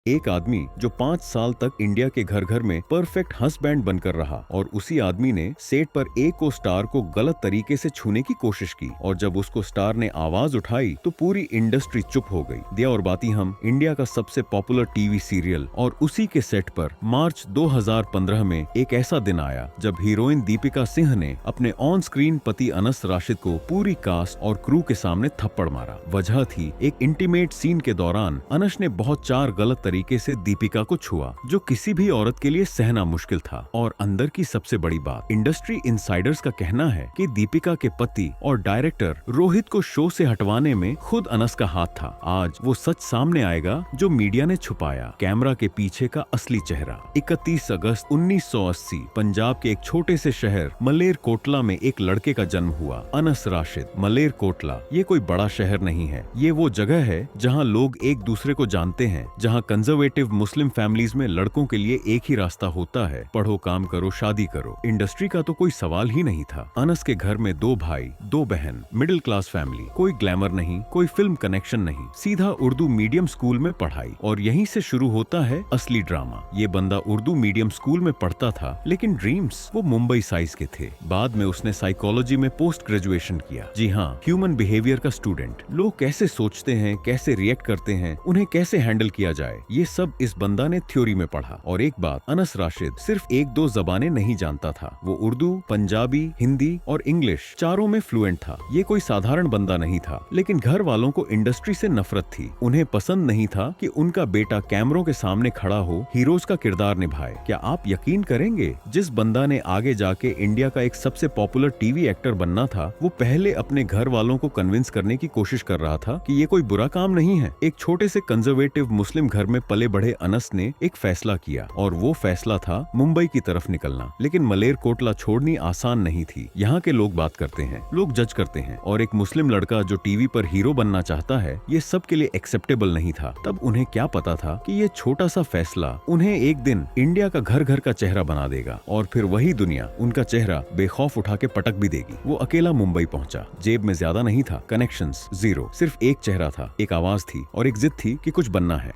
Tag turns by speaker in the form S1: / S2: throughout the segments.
S1: एक आदमी जो 5 साल तक इंडिया के घर घर में परफेक्ट हस्बैंड बनकर रहा और उसी आदमी ने सेट पर एक को स्टार को गलत तरीके से छूने की कोशिश की और जब उसको स्टार ने आवाज उठाई तो पूरी इंडस्ट्री चुप हो गई। दिया और बाती हम इंडिया का सबसे पॉपुलर टीवी सीरियल और उसी के सेट पर मार्च 2015 में एक ऐसा दिन आया जब हीरोइन दीपिका सिंह ने अपने ऑन स्क्रीन पति अनस राशिद को पूरी कास्ट और क्रू के सामने थप्पड़ मारा। वजह थी एक इंटीमेट सीन के दौरान अनस ने बहुत 4 गलत तरीके से दीपिका को छुआ जो किसी भी औरत के लिए सहना मुश्किल था। और अंदर की सबसे बड़ी बात, इंडस्ट्री इनसाइडर्स का कहना है कि दीपिका के पति और डायरेक्टर रोहित को शो से हटवाने में खुद अनस का हाथ था। आज वो सच सामने आएगा जो मीडिया ने छुपाया, कैमरा के पीछे का असली चेहरा। 31 अगस्त 1980 पंजाब के एक छोटे से शहर मलेरकोटला में एक लड़के का जन्म हुआ, अनस राशिद। मलेरकोटला ये कोई बड़ा शहर नहीं है, ये वो जगह है जहाँ लोग एक दूसरे को जानते हैं, जहाँ कंजर्वेटिव मुस्लिम फैमिलीज में लड़कों के लिए एक ही रास्ता होता है, पढ़ो, काम करो, शादी करो। इंडस्ट्री का तो कोई सवाल ही नहीं था। अनस के घर में 2 भाई 2 बहन, मिडिल क्लास फैमिली, कोई ग्लैमर नहीं, कोई फिल्म कनेक्शन नहीं, सीधा उर्दू मीडियम स्कूल में पढ़ाई। और यहीं से शुरू होता है असली ड्रामा। ये बंदा उर्दू मीडियम स्कूल में पढ़ता था लेकिन ड्रीम्स वो मुंबई साइज के थे। बाद में उसने साइकोलॉजी में पोस्ट ग्रेजुएशन किया। जी हाँ, ह्यूमन बिहेवियर का स्टूडेंट। लोग कैसे सोचते हैं, कैसे रिएक्ट करते हैं, उन्हें कैसे हैंडल किया जाए, ये सब इस बंदा ने थ्योरी में पढ़ा। और एक बात, अनस राशिद सिर्फ 1-2 जबानें नहीं जानता था, वो उर्दू, पंजाबी, हिंदी और इंग्लिश चारों में फ्लुएंट था। ये कोई साधारण बंदा नहीं था। लेकिन घर वालों को इंडस्ट्री से नफरत थी। उन्हें पसंद नहीं था कि उनका बेटा कैमरों के सामने खड़ा हो, हीरोज का किरदार निभाए। क्या आप यकीन करेंगे, जिस बंदा ने आगे जाके इंडिया का एक सबसे पॉपुलर टीवी एक्टर बनना था, वो पहले अपने घर वालों को कन्विंस करने की कोशिश कर रहा था कि ये कोई बुरा काम नहीं है। एक छोटे से कंजर्वेटिव मुस्लिम घर में पले बढ़े अनस ने एक फैसला किया और वो फैसला था मुंबई की तरफ निकलना। लेकिन मलेरकोटला छोड़नी आसान नहीं थी। यहाँ के लोग बात करते हैं, लोग जज करते हैं, और एक मुस्लिम लड़का जो टीवी पर हीरो बनना चाहता है, ये सब के लिए एक्सेप्टेबल नहीं था। तब उन्हें क्या पता था कि ये छोटा सा फैसला उन्हें एक दिन इंडिया का घर घर का चेहरा बना देगा और फिर वही दुनिया उनका चेहरा बेखौफ उठा के पटक भी देगी। वो अकेला मुंबई पहुंचा। जेब में ज्यादा नहीं था, कनेक्शंस जीरो, सिर्फ एक चेहरा था, एक आवाज थी और एक जिद थी कि कुछ बनना है।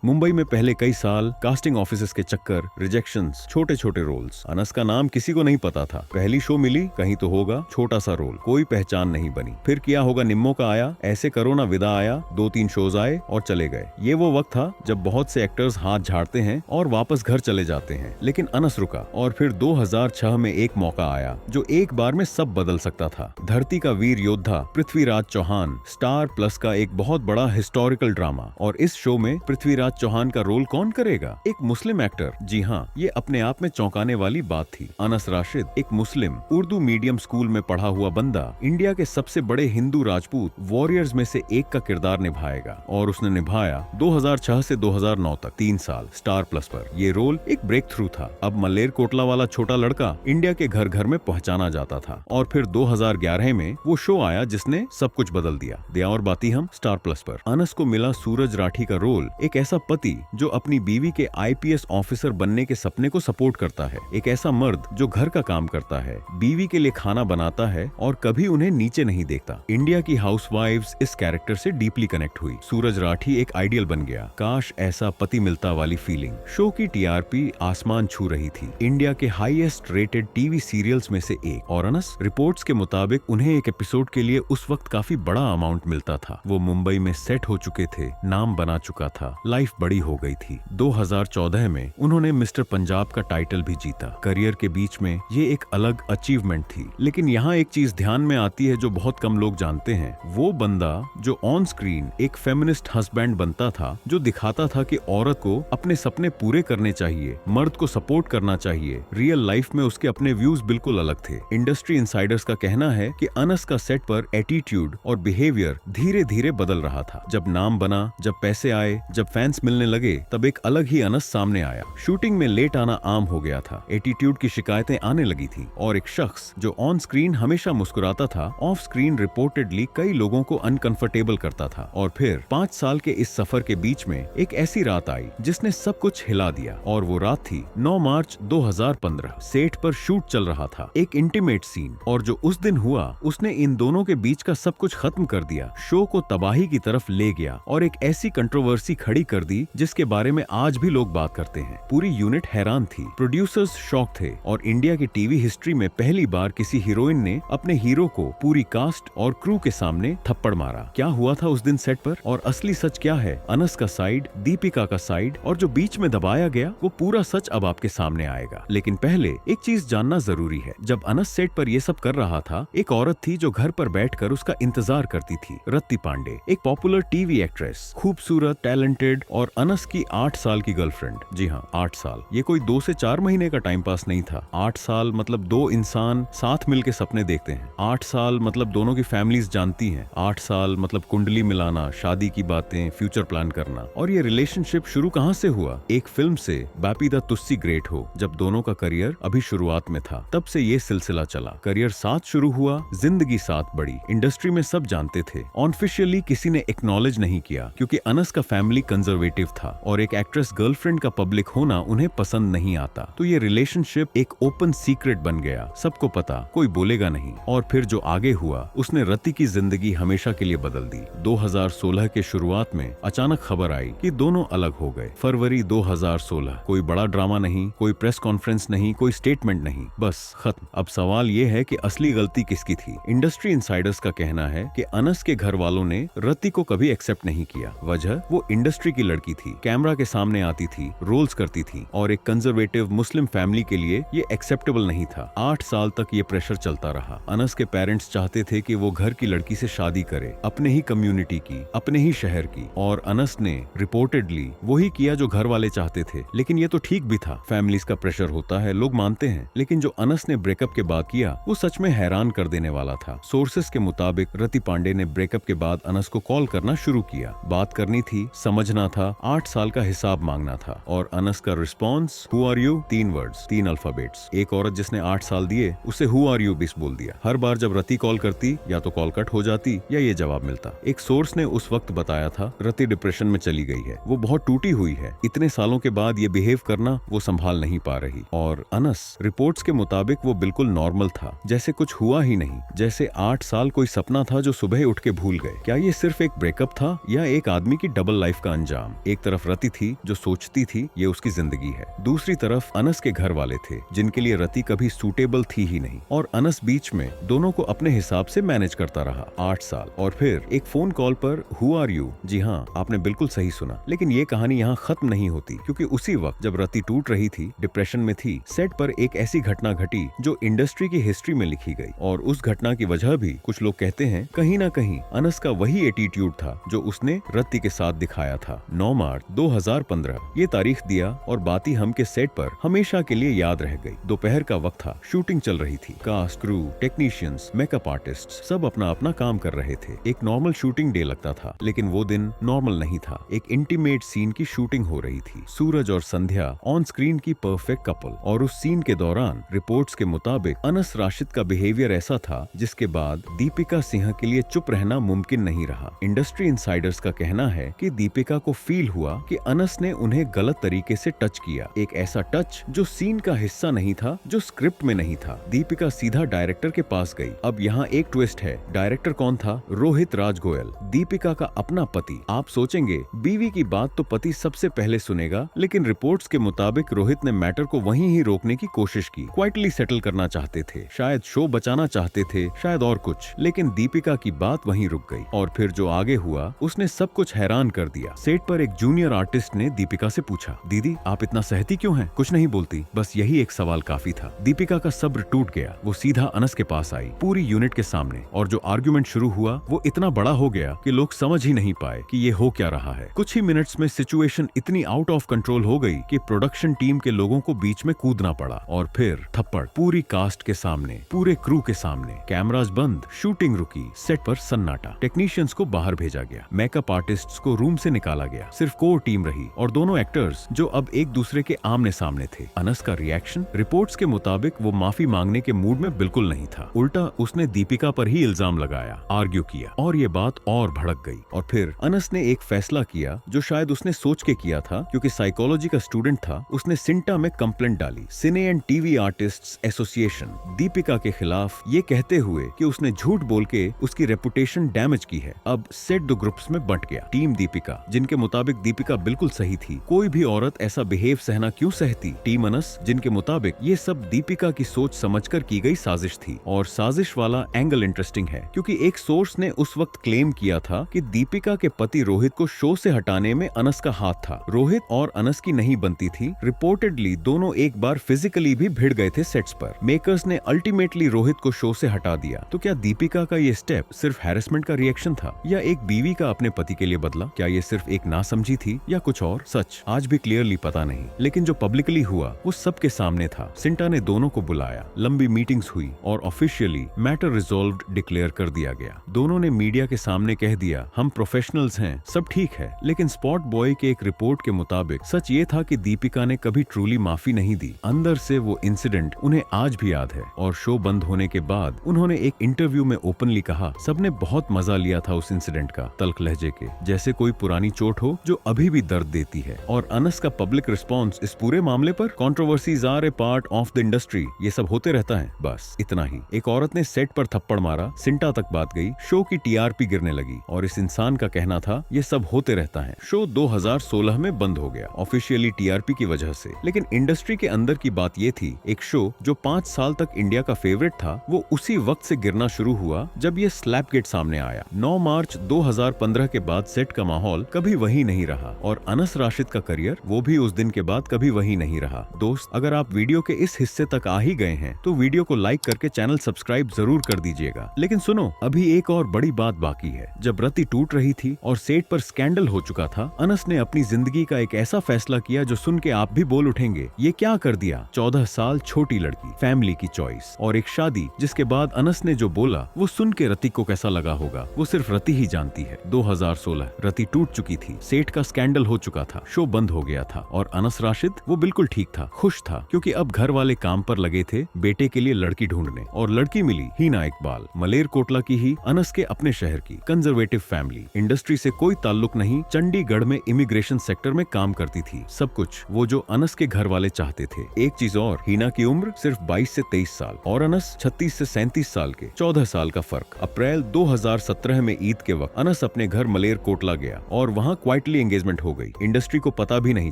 S1: मुंबई में पहले कई साल कास्टिंग ऑफिसेस के चक्कर, रिजेक्शंस, छोटे छोटे रोल्स। अनस का नाम किसी को नहीं पता था। पहली शो मिली, कहीं तो होगा, छोटा सा रोल, कोई पहचान नहीं बनी। फिर किया होगा निम्मो का आया, ऐसे करो ना विदा आया, 2-3 शोज आए और चले गए। ये वो वक्त था जब बहुत से एक्टर्स हाथ झाड़ते हैं और वापस घर चले जाते हैं। लेकिन अनस रुका और फिर 2006 में एक मौका आया जो एक बार में सब बदल सकता था। धरती का वीर योद्धा पृथ्वीराज चौहान, स्टार प्लस का एक बहुत बड़ा हिस्टोरिकल ड्रामा। और इस शो में पृथ्वीराज चौहान का रोल कौन करेगा? एक मुस्लिम एक्टर। जी हाँ, ये अपने आप में चौंकाने वाली बात थी। अनस राशिद, एक मुस्लिम उर्दू मीडियम स्कूल में पढ़ा हुआ बंदा, इंडिया के सबसे बड़े हिंदू राजपूत वॉरियर्स में से एक का किरदार निभाएगा। और उसने निभाया 2006 से 2009 तक 3 साल स्टार प्लस पर। ये रोल एक ब्रेक थ्रू था। अब मलेरकोटला वाला छोटा लड़का इंडिया के घर घर में पहचाना जाता था। और फिर 2011 में वो शो आया जिसने सब कुछ बदल दिया। दिया और बाती हम स्टार प्लस पर। अनस को मिला सूरज राठी का रोल, एक ऐसा पति जो अपनी बीवी के आईपीएस ऑफिसर बनने के सपने को सपोर्ट करता है। एक ऐसा मर्द जो घर का काम करता है, बीवी के लिए खाना बनाता है और कभी उन्हें नीचे नहीं देखता। इंडिया की हाउसवाइफ्स इस कैरेक्टर से डीपली कनेक्ट हुई। सूरज राठी एक आइडियल बन गया। काश ऐसा पति मिलता वाली फीलिंग। शो की टीआरपी आसमान छू रही थी। इंडिया के हाईएस्ट रेटेड टीवी सीरियल्स में से एक। और अनस, रिपोर्ट्स के मुताबिक उन्हें एक एपिसोड के लिए उस वक्त काफी बड़ा अमाउंट मिलता था। वो मुंबई में सेट हो चुके थे, नाम बना चुका था, लाइफ बड़ी हो गई थी। 2014 में उन्होंने मिस्टर पंजाब का टाइटल भी जीता। करियर के बीच में ये एक अलग अचीवमेंट थी। लेकिन यहाँ एक चीज ध्यान में आती है जो बहुत कम लोग जानते हैं। वो बंदा जो ऑन स्क्रीन एक फेमिनिस्ट हस्बैंड बनता था, जो दिखाता था कि औरत को अपने सपने पूरे करने चाहिए, मर्द को सपोर्ट करना चाहिए, रियल लाइफ में उसके अपने व्यूज बिल्कुल अलग थे। इंडस्ट्री इनसाइडर्स का कहना है कि अनस का सेट पर एटीट्यूड और बिहेवियर धीरे धीरे बदल रहा था। जब नाम बना, जब पैसे आए, जब फैंस मिलने लगे, तब एक अलग ही अनस सामने आया। शूटिंग में लेट आना आम हो गया था, एटीट्यूड की शिकायतें आने लगी थी। और एक शख्स जो ऑन स्क्रीन हमेशा मुस्कुराता था, ऑफ स्क्रीन रिपोर्टेडली कई लोगों को अनकंफर्टेबल करता था। और फिर 5 साल के इस सफर के बीच में एक ऐसी रात आई जिसने सब कुछ हिला दिया। और वो रात थी 9 मार्च 2015। सेट पर शूट चल रहा था, एक इंटीमेट सीन, और जो उस दिन हुआ उसने इन दोनों के बीच का सब कुछ खत्म कर दिया। शो को तबाही की तरफ ले गया और एक ऐसी कंट्रोवर्सी खड़ी कर कर दी जिसके बारे में आज भी लोग बात करते हैं। पूरी यूनिट हैरान थी, प्रोड्यूसर्स शॉक थे और इंडिया की टीवी हिस्ट्री में पहली बार किसी हीरोइन ने अपने हीरो को पूरी कास्ट और क्रू के सामने थप्पड़ मारा। क्या हुआ था उस दिन सेट पर और असली सच क्या है, अनस का साइड, दीपिका का साइड और जो बीच में दबाया गया वो पूरा सच अब आपके सामने आएगा। लेकिन पहले एक चीज जानना जरूरी है, जब अनस सेट पर ये सब कर रहा था एक औरत थी जो घर पर बैठकर उसका इंतजार करती थी। रत्ती पांडे, एक पॉपुलर टीवी एक्ट्रेस, खूबसूरत, टैलेंटेड और अनस की 8 साल की गर्लफ्रेंड। जी हाँ, 8 साल। ये कोई 2 से 4 महीने का टाइम पास नहीं था। 8 साल मतलब 2 इंसान साथ मिलके सपने देखते हैं। 8 साल मतलब दोनों की फैमिलीज जानती हैं। 8 साल मतलब कुंडली मिलाना, शादी की बातें, फ्यूचर प्लान करना। और ये रिलेशनशिप शुरू कहाँ से हुआ? एक फिल्म से, बापी द तुस्सी ग्रेट हो, जब दोनों का करियर अभी शुरुआत में था। तब से ये सिलसिला चला। करियर साथ शुरू हुआ, जिंदगी साथ बढ़ी। इंडस्ट्री में सब जानते थे। ऑफिशियली किसी ने एक्नॉलेज नहीं किया क्योंकि अनस का फैमिली कंजर्वेटिव था और एक एक्ट्रेस गर्लफ्रेंड का पब्लिक होना उन्हें पसंद नहीं आता। तो ये रिलेशनशिप एक ओपन सीक्रेट बन गया, सबको पता, कोई बोलेगा नहीं। और फिर जो आगे हुआ उसने रति की जिंदगी हमेशा के लिए बदल दी। 2016 के शुरुआत में अचानक खबर आई कि दोनों अलग हो गए। फरवरी 2016, कोई बड़ा ड्रामा नहीं, कोई प्रेस कॉन्फ्रेंस नहीं, कोई स्टेटमेंट नहीं, बस खत्म। अब सवाल ये है कि असली गलती किसकी थी? इंडस्ट्री इनसाइडर्स का कहना है कि अनस के घर वालों ने रति को कभी एक्सेप्ट नहीं किया। वजह, वो इंडस्ट्री की लड़की थी, कैमरा के सामने आती थी, रोल्स करती थी और एक कंजर्वेटिव मुस्लिम फैमिली के लिए ये एक्सेप्टेबल नहीं था। 8 साल तक ये प्रेशर चलता रहा। अनस के पेरेंट्स चाहते थे कि वो घर की लड़की से शादी करे, अपने ही कम्युनिटी की, अपने ही शहर की, और अनस ने रिपोर्टेडली वही किया जो घर वाले चाहते थे। लेकिन ये तो ठीक भी था, फैमिलीज का प्रेशर होता है, लोग मानते हैं। लेकिन जो अनस ने ब्रेकअप के बाद किया वो सच में हैरान कर देने वाला था। सोर्सेस के मुताबिक रति पांडे ने ब्रेकअप के बाद अनस को कॉल करना शुरू किया। बात करनी थी, समझना था, 8 साल का हिसाब मांगना था। और अनस का response, who are you, 3 words, 3 alphabets. एक औरत जिसने 8 साल दिए उसे हु आर यू बिस बोल दिया। हर बार जब रति कॉल करती या तो कॉल कट हो जाती या ये जवाब मिलता। एक सोर्स ने उस वक्त बताया था रति डिप्रेशन में चली गई है, वो बहुत टूटी हुई है, इतने सालों के बाद ये बिहेव करना वो संभाल नहीं पा रही। और अनस, रिपोर्ट्स के मुताबिक वो बिल्कुल नॉर्मल था, जैसे कुछ हुआ ही नहीं, जैसे 8 साल कोई सपना था जो सुबह उठ के भूल गए। क्या ये सिर्फ एक ब्रेकअप था या एक आदमी की डबल लाइफ का अंजाम? एक तरफ रति थी जो सोचती थी ये उसकी जिंदगी है, दूसरी तरफ अनस के घर वाले थे जिनके लिए रति कभी सूटेबल थी ही नहीं। और अनस बीच में दोनों को अपने हिसाब से मैनेज करता रहा 8 साल। और फिर एक फोन कॉल पर हु आर यू, जी हाँ, आपने बिल्कुल सही सुना। लेकिन ये कहानी यहाँ खत्म नहीं होती, क्योंकि उसी वक्त जब रति टूट रही थी, डिप्रेशन में थी, सेट पर एक ऐसी घटना घटी जो इंडस्ट्री की हिस्ट्री में लिखी गई। और उस घटना की वजह भी कुछ लोग कहते हैं कहीं ना कहीं अनस का वही एटीट्यूड था जो उसने रति के साथ दिखाया था। 9 मार्च 2015 ये तारीख दिया और बाती हम के सेट पर हमेशा के लिए याद रह गई। दोपहर का वक्त था, शूटिंग चल रही थी, cast, crew, technicians, makeup artist सब अपना अपना काम कर रहे थे। एक नॉर्मल शूटिंग डे लगता था, लेकिन वो दिन नॉर्मल नहीं था। एक इंटीमेट सीन की शूटिंग हो रही थी, सूरज और संध्या ऑन स्क्रीन की परफेक्ट कपल। और उस सीन के दौरान रिपोर्ट्स के मुताबिक अनस राशिद का बिहेवियर ऐसा था जिसके बाद दीपिका सिंह के लिए चुप रहना मुमकिन नहीं रहा। इंडस्ट्री इनसाइडर्स का कहना है कि दीपिका को फील हुआ कि अनस ने उन्हें गलत तरीके से टच किया, एक ऐसा टच जो सीन का हिस्सा नहीं था, जो स्क्रिप्ट में नहीं था। दीपिका सीधा डायरेक्टर के पास गई। अब यहाँ एक ट्विस्ट है, डायरेक्टर कौन था? रोहित राजगोयल, दीपिका का अपना पति। आप सोचेंगे बीवी की बात तो पति सबसे पहले सुनेगा, लेकिन रिपोर्ट्स के मुताबिक रोहित ने मैटर को वहीं ही रोकने की कोशिश की, क्वाइटली सेटल करना चाहते थे, शायद शो बचाना चाहते थे, शायद और कुछ, लेकिन दीपिका की बात वहीं रुक गई। और फिर जो आगे हुआ उसने सब कुछ हैरान कर दिया। सेट पर एक जूनियर आर्टिस्ट ने दीपिका से पूछा, दीदी आप इतना सहती क्यों हैं? कुछ नहीं बोलती? बस यही एक सवाल काफी था। दीपिका का सब्र टूट गया, वो सीधा अनस के पास आई, पूरी यूनिट के सामने, और जो आर्गुमेंट शुरू हुआ वो इतना बड़ा हो गया कि लोग समझ ही नहीं पाए कि ये हो क्या रहा है। कुछ ही मिनट्स में सिचुएशन इतनी आउट ऑफ कंट्रोल हो गई कि प्रोडक्शन टीम के लोगों को बीच में कूदना पड़ा। और फिर थप्पड़, पूरी कास्ट के सामने, पूरे क्रू के सामने, कैमरास बंद, शूटिंग रुकी, सेट पर सन्नाटा, टेक्नीशियंस को बाहर भेजा गया, मेकअप आर्टिस्ट्स को रूम से निकाला गया, सिर्फ कोर टीम रही और दोनों एक्टर्स जो अब एक दूसरे के आमने सामने थे। अनस का रिएक्शन, रिपोर्ट्स के मुताबिक वो माफी मांगने के मूड में बिल्कुल नहीं था, उल्टा उसने दीपिका पर ही इल्जाम लगाया, आर्ग्यू किया, और ये बात और भड़क गई। और फिर अनस ने एक फैसला किया जो शायद उसने सोच के किया था, क्योंकि साइकोलॉजी का स्टूडेंट था। उसने सिंटा में कंप्लेंट डाली, cine and TV artists association, Deepika के खिलाफ, ये कहते हुए कि उसने झूठ बोल के उसकी रेपुटेशन डैमेज की है। अब सेट 2 ग्रुप्स में बंट गया। टीम दीपिका, जिनके मुताबिक दीपिका बिल्कुल सही थी। कोई भी औरत ऐसा बिहेव सहना क्यों सहती? टीम अनस, जिनके मुताबिक ये सब दीपिका की सोच समझकर की गई साजिश थी। और साजिश वाला एंगल इंटरेस्टिंग है क्योंकि एक सोर्स ने उस वक्त क्लेम किया था कि दीपिका के पति रोहित को शो से हटाने में अनस का हाथ था। रोहित और अनस की नहीं बनती थी। रिपोर्टेडली दोनों एक बार फिजिकली भी भिड़ गए थे सेट्स पर। मेकर्स ने अल्टीमेटली रोहित को शो से हटा दिया। तो क्या दीपिका का ये स्टेप सिर्फ हैरेसमेंट का रिएक्शन था या एक बीवी का अपने पति के लिए बदला? क्या ये सिर्फ एक नासमझी थी या कुछ और? सच आज भी क्लियरली पता नहीं, लेकिन जो पब्लिकली हुआ वो सबके सामने था। सिंटा ने दोनों को बुलाया, लंबी मीटिंग्स हुई और ऑफिशियली मैटर रिजॉल्व्ड डिक्लेयर कर दिया गया। दोनों ने मीडिया के सामने कह दिया, हम प्रोफेशनल्स हैं, सब ठीक है। लेकिन स्पॉट बॉय के एक रिपोर्ट के मुताबिक सच ये था कि दीपिका ने कभी ट्रूली माफी नहीं दी। अंदर से वो इंसिडेंट उन्हें आज भी याद है। और शो बंद होने के बाद उन्होंने एक इंटरव्यू में ओपनली कहा, सबने बहुत मजा लिया था उस इंसिडेंट का, तल्ख लहजे के, जैसे कोई पुरानी चोट हो जो अभी भी दर्द देती है। और अनस का पब्लिक रिस्पॉन्स इस पूरे मामले पर, controversies are a part of the industry, ये सब होते रहता है, बस इतना ही। एक औरत ने सेट पर थप्पड़ मारा, सिंटा तक बात गई, शो की टीआरपी गिरने लगी और इस इंसान का कहना था ये सब होते रहता है। शो 2016 में बंद हो गया ऑफिशियली टीआरपी की वजह से। लेकिन इंडस्ट्री के अंदर की बात ये थी, एक शो जो 5 साल तक इंडिया का फेवरेट था वो उसी वक्त से गिरना शुरू हुआ जब ये स्लैपगेट सामने आया। 9 मार्च 2015 के बाद सेट का माहौल कभी वही नहीं रहा और अनस राशिद का करियर वो भी उस दिन के बाद कभी वही नहीं रहा। दोस्त, अगर आप वीडियो के इस हिस्से तक आ ही गए हैं तो वीडियो को लाइक करके चैनल सब्सक्राइब जरूर कर दीजिएगा। लेकिन सुनो, अभी एक और बड़ी बात बाकी है। जब रति टूट रही थी और सेट पर स्कैंडल हो चुका था, अनस ने अपनी जिंदगी का एक ऐसा फैसला किया जो सुन के आप भी बोल उठेंगे, ये क्या कर दिया? 14 साल छोटी लड़की, फैमिली की चॉइस और एक शादी जिसके बाद अनस ने जो बोला वो सुन के रति को कैसा लगा होगा वो सिर्फ रति ही जानती है। 2016 रति टूट चुकी थी, सेट का स्कैंडल हो चुका था, शो बंद हो गया था और अनस राशिद वो बिल्कुल ठीक था, खुश था क्योंकि अब घर वाले काम पर लगे थे बेटे के लिए लड़की ढूंढने और लड़की मिली हीना इकबाल, मलेरकोटला की ही, अनस के अपने शहर की, कंजर्वेटिव फैमिली, इंडस्ट्री से कोई ताल्लुक नहीं, चंडीगढ़ में इमिग्रेशन सेक्टर में काम करती थी। सब कुछ वो जो अनस के घर वाले चाहते थे। एक चीज और, हीना की उम्र सिर्फ 22 से 23 साल और अनस 36 से 37 साल के, 14 साल का फर्क। अप्रैल 2017 में ईद के वक्त अनस अपने घर मलेरकोटला गया और वहाँ क्वाइटली एंगेजमेंट हो गई। इंडस्ट्री को पता भी नहीं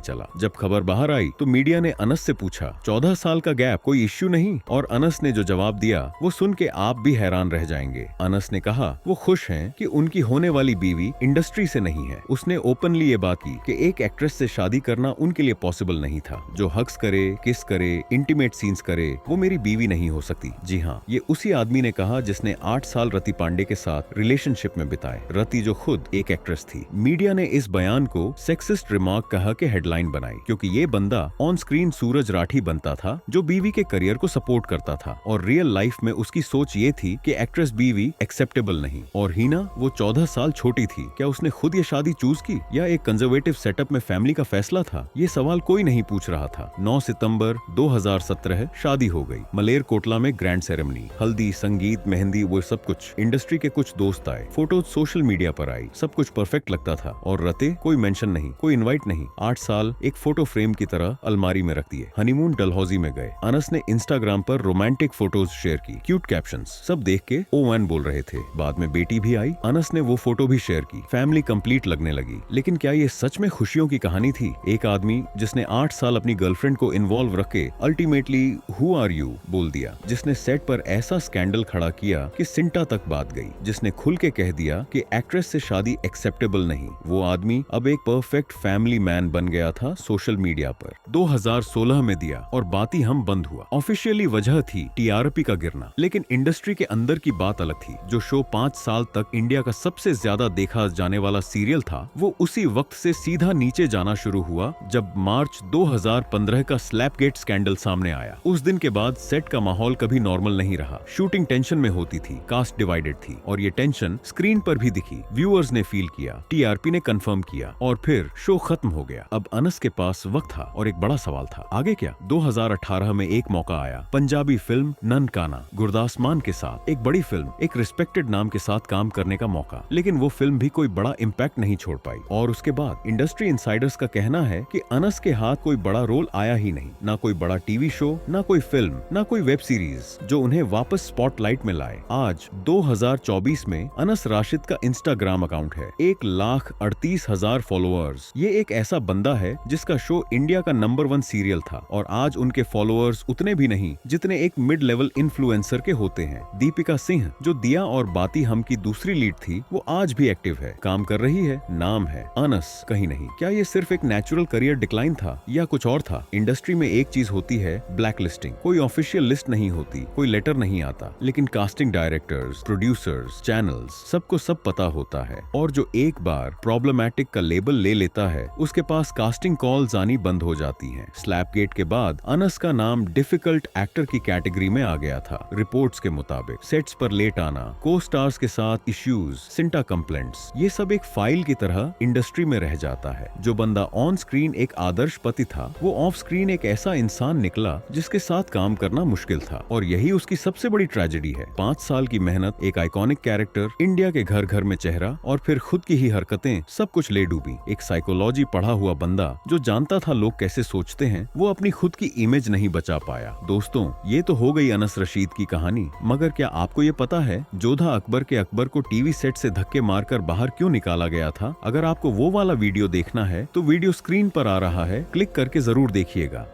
S1: चला। जब खबर बाहर आई तो मीडिया ने अनस से पूछा, 14 साल का गैप, कोई इश्यू नहीं? और अनस ने जो जवाब दिया वो सुन के आप भी हैरान रह जाएंगे। अनस ने कहा वो खुश हैं कि उनकी होने वाली बीवी इंडस्ट्री से नहीं है। उसने ओपनली ये बात की कि एक एक्ट्रेस से शादी करना उनके लिए पॉसिबल नहीं था, जो हग्स करे, किस करे, इंटीमेट सीन्स करे, वो मेरी बीवी नहीं हो सकती। जी हाँ, ये उसी आदमी ने कहा जिसने 8 साल रति पांडे के साथ रिलेशनशिप में बिताए। रति जो खुद एक एक्ट्रेस थी। मीडिया ने इस बयान को सेक्सिस्ट रिमार्क कहा के हेडलाइन बनाई क्योंकि ये बंदा ऑन स्क्रीन सूरज राठी बनता था जो बीवी के करियर को सपोर्ट करता था और रियल लाइफ में उसकी सोच ये थी कि एक्ट्रेस बीवी एक्सेप्टेबल नहीं। और हीना वो 14 साल छोटी थी। क्या उसने खुद ये शादी चूज की या एक कंजर्वेटिव सेटअप में फैमिली का फैसला था? ये सवाल कोई नहीं पूछ रहा था। 9 सितंबर 2017 शादी हो गई। मलेरकोटला में ग्रैंड सेरेमनी, हल्दी, संगीत, मेहंदी, वो सब कुछ। इंडस्ट्री के कुछ दोस्त आए, फोटोज सोशल मीडिया पर आई, सब कुछ परफेक्ट लगता था। और रते, कोई मेंशन नहीं, कोई इनवाइट नहीं। 8 साल एक फोटो फ्रेम की तरह अलमारी में रख दिए। हनीमून डलहौजी में गए। अनस ने इंस्टाग्राम पर रोमांटिक फोटोज शेयर की, क्यूट कैप्शंस, सब देख के ओवन बोल रहे थे। बाद में बेटी भी आई, अनस ने वो फोटो भी शेयर की। फैमिली कंप्लीट लगने लगी। लेकिन क्या ये सच में खुशियों की कहानी थी? एक आदमी जिसने 8 साल अपनी गर्लफ्रेंड को इन्वॉल्व रखे अल्टीमेटली हु आर यू बोल दिया, जिसने सेट पर ऐसा स्कैंडल खड़ा किया कि सिंटा तक बात गई, जिसने खुल के कह दिया कि एक्ट्रेस से शादी एक्सेप्टेबल नहीं, वो आदमी अब एक परफेक्ट फैमिली मैन बन गया था सोशल मीडिया पर। 2016 में दिया और बाती हम बंद हुआ। ऑफिशियली वजह थी टीआरपी का गिरना, लेकिन इंडस्ट्री के अंदर की बात अलग थी। जो शो 5 साल तक इंडिया का सबसे ज्यादा देखा जाने वाला सीरियल था, वो उसी वक्त से सीधा नीचे जाना शुरू हुआ जब मार्च 2015 का स्लैपगेट स्कैंडल सामने आया। उस दिन के बाद सेट का माहौल कभी नॉर्मल नहीं रहा। शूटिंग टेंशन में होती थी, कास्ट डिवाइडेड थी और ये टेंशन स्क्रीन पर भी दिखी। व्यूअर्स ने फील किया, टीआरपी ने कंफर्म किया और फिर शो खत्म हो गया। अब अनस के पास वक्त था और एक बड़ा सवाल था, आगे क्या? 2018 में एक मौका आया, पंजाबी फिल्म ननकाना, गुरदास मान के साथ एक बड़ी फिल्म, एक रिस्पेक्टेड नाम के साथ काम करने का मौका। लेकिन वो फिल्म भी कोई बड़ा इम्पैक्ट नहीं छोड़ पाई। और उसके बाद इंडस्ट्री इनसाइडर्स का कहना है कि अनस के हाथ कोई बड़ा रोल आया ही नहीं, ना कोई बड़ा टीवी शो, ना कोई फिल्म, ना कोई वेब सीरीज जो उन्हें वापस स्पॉटलाइट में लाए। आज 2024 में अनस राशिद का इंस्टाग्राम अकाउंट है, 1,38,000 30,000 फॉलोअर्स। ये एक ऐसा बंदा है जिसका शो इंडिया का नंबर 1 सीरियल था और आज उनके फॉलोअर्स उतने भी नहीं जितने एक मिड लेवल इन्फ्लुएंसर के होते हैं। दीपिका सिंह जो दिया और बाती हम की दूसरी लीड थी, वो आज भी एक्टिव है, काम कर रही है, नाम है अनस, कहीं नहीं। क्या ये सिर्फ एक नेचुरल करियर डिक्लाइन था या कुछ और था? इंडस्ट्री में एक चीज होती है, ब्लैक लिस्टिंग। कोई ऑफिशियल लिस्ट नहीं होती, कोई लेटर नहीं आता, लेकिन कास्टिंग डायरेक्टर्स, प्रोड्यूसर्स, चैनल्स, सबको सब पता होता है। और जो एक बार प्रॉब्लमैटिक का लेबल ले लेता है, उसके पास कास्टिंग कॉल्स आनी बंद हो जाती हैं। स्लैपगेट के बाद अनस का नाम डिफिकल्ट एक्टर की कैटेगरी में आ गया था। रिपोर्ट्स के मुताबिक सेट्स पर लेट आना, को स्टार्स के साथ इश्यूज, सिंटा कंप्लेंट्स, ये सब एक फाइल की तरह इंडस्ट्री में रह जाता है। जो बंदा ऑन स्क्रीन एक आदर्श पति था, वो ऑफ स्क्रीन एक ऐसा इंसान निकला जिसके साथ काम करना मुश्किल था, और यही उसकी सबसे बड़ी ट्रेजेडी है। 5 साल की मेहनत, एक आइकॉनिक कैरेक्टर, इंडिया के घर घर में चेहरा, और फिर खुद की ही हरकतें, सब कुछ ले डूबी। एक साइकोलॉजी पढ़ा हुआ बंदा जो जानता था लोग कैसे सोचते हैं, वो अपनी खुद की इमेज नहीं बचा पाया। दोस्तों, ये तो हो गई अनस रशीद की कहानी, मगर क्या आपको ये पता है जोधा अकबर के अकबर को टीवी सेट से धक्के मारकर बाहर क्यों निकाला गया था? अगर आपको वो वाला वीडियो देखना है तो वीडियो स्क्रीन पर आ रहा है, क्लिक करके जरूर देखिएगा।